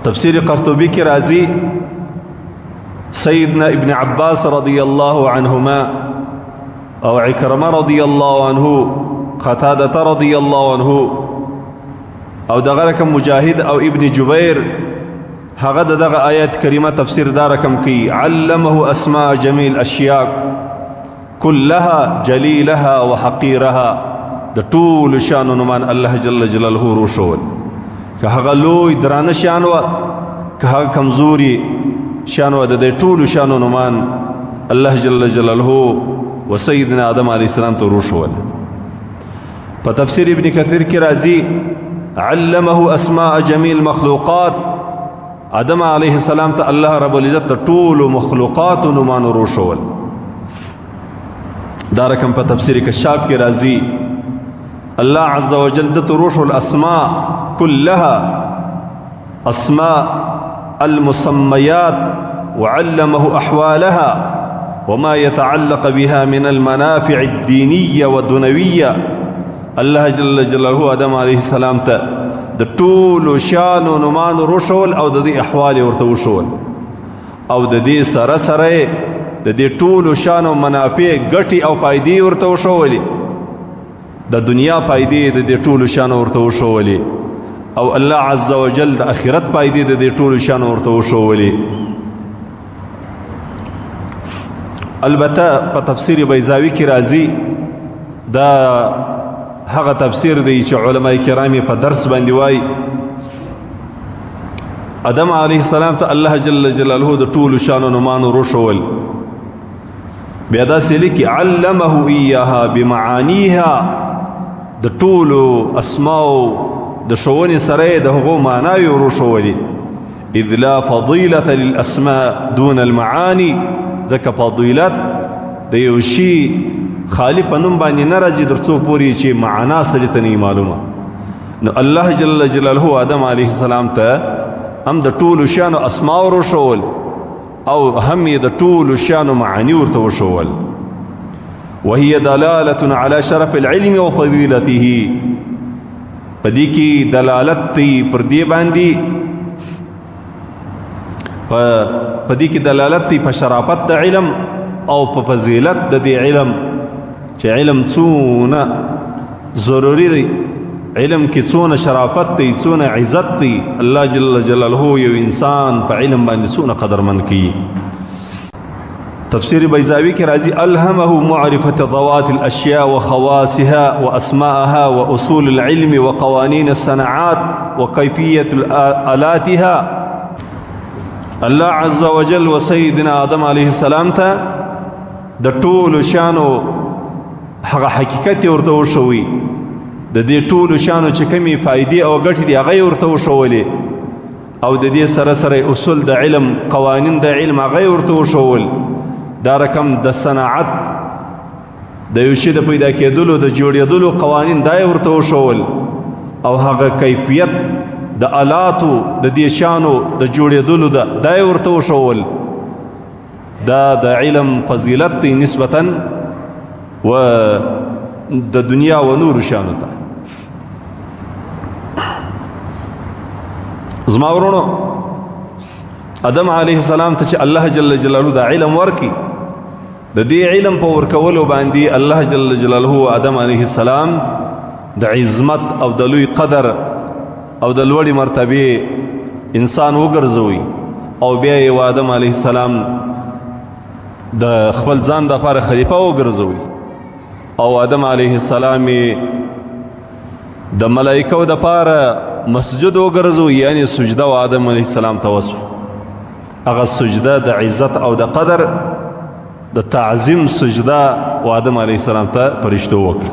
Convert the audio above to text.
تفسیر قرطبی کی راضی سیدنا ابن عباس رضی الله عنهما او عکرمه رضی الله عنه قتاده رضی الله عنه او دغه مجاهد او ابن جبیر هغه دغه آیت کریمه تفسیر دار کم کی علمه اسماء جمیل اشیاء كلها جلیلها وحقیرها د ټول شان نمان الله جل جلاله روشول که هغه لوی درانه شان و که هغه کمزوري شان و د ټول شان نمان الله جل جلاله و سیدنا آدم علیہ السلام ته روشول. په تفسیر ابن کثیر کی راضی علمه اسماء جمیل مخلوقات آدم علیہ السلام ته الله رب العزت ټول مخلوقات نمان روشول. دارکم په تفسیر کشاف کی راضی الله عز وجل دت روش الاسماء كلها اسماء المسميات وعلمه احوالها وما يتعلق بها من المنافع الدينيه والدنيويه. الله جل جلاله آدم عليه السلام ته د ټول شان او نمان روشول او د دې احوال ورته وشول او د دې سره سره د دې ټول شان او منافع ګټي او فائدې ورته وشولې د دنیا فائدې د دې ټول شان ورته وشولې او الله عز وجل د اخرت فائدې د دې ټول شان ورته وشولې. البته په تفسیر بیضاوی کی راضی دا هغه تفسیر دی چې علماء کرام په درس باندې وای آدم علیه السلام ته الله جل جلاله د ټول شان او نمان روشول بیا دا سلی کی علمه ایاها بمعانیها د ټول اسماء د شوونی سره د هغو معنی روشولي اذ لا فضيلة للاسماء دون المعاني ځکه فضیلت د یو شي خالی په نوم باندې نه راځي تر څو پورې چې معنا سره ته نه معلومه. نو الله جل جلاله آدم علیه السلام ته هم د ټولو شانو اسماء وروښول او هم یې د ټولو شانو معاني ورته وښول. وهي دلالة على شرف العلم وفضيلته. په دې کې دلالت دی پر دې باندې په دې کې دلالت دی په شرافت د علم او په فضیلت د دې علم چې علم څونه ضروري دی، علم کې څونه شرافت دی، څونه عزت دی. الله جل جلاله یو انسان په علم باندې څونه قدرمن کی. تفسیر بیضاوی کی راضی الهمه معرفة ذوات الاشیاء وخواصها واسماءها واصول العلم وقوانين الصناعات وكيفية آلاتها. الله عز وجل و سیدنا آدم علیه السلام ته د ټول شانو هغه حقیقت ورته وشوي، د دې ټول شانو چې کومي فائدې او ګټې دي هغه ورته وشولې او د دې سره سره اصول د علم، قوانین د علم هغه ورته وشول. دا رقم د صناعت د یو شي د پیدا کېدلو د جوړېدلو قوانین دا ورته وشول او هغه کیفیت د آلاتو د دې شانو د جوړېدلو دا ورته وشول. دا د علم فضیلت دی نسبتا و د دنیا و نور شانو ته. زما ورونو آدم علیه السلام ته چې الله جل جلاله دا علم ورکی، د دې علم په ورکولو باندې الله جل جلاله آدم علیه السلام د عظمت او د لوی قدر او د لوړې مرتبه انسان وګرځوي او بیا یې آدم علیه السلام د خپل ځان د لپاره خلیفه وګرځوي او آدم علیه السلام د ملائکو د لپاره مسجد وګرځوي، یعنی سجده و آدم علیه السلام ته وسو. هغه سجده د عزت او د قدر د تعظیم سجده و آدم علیه السلام ته فرشتو وکړه.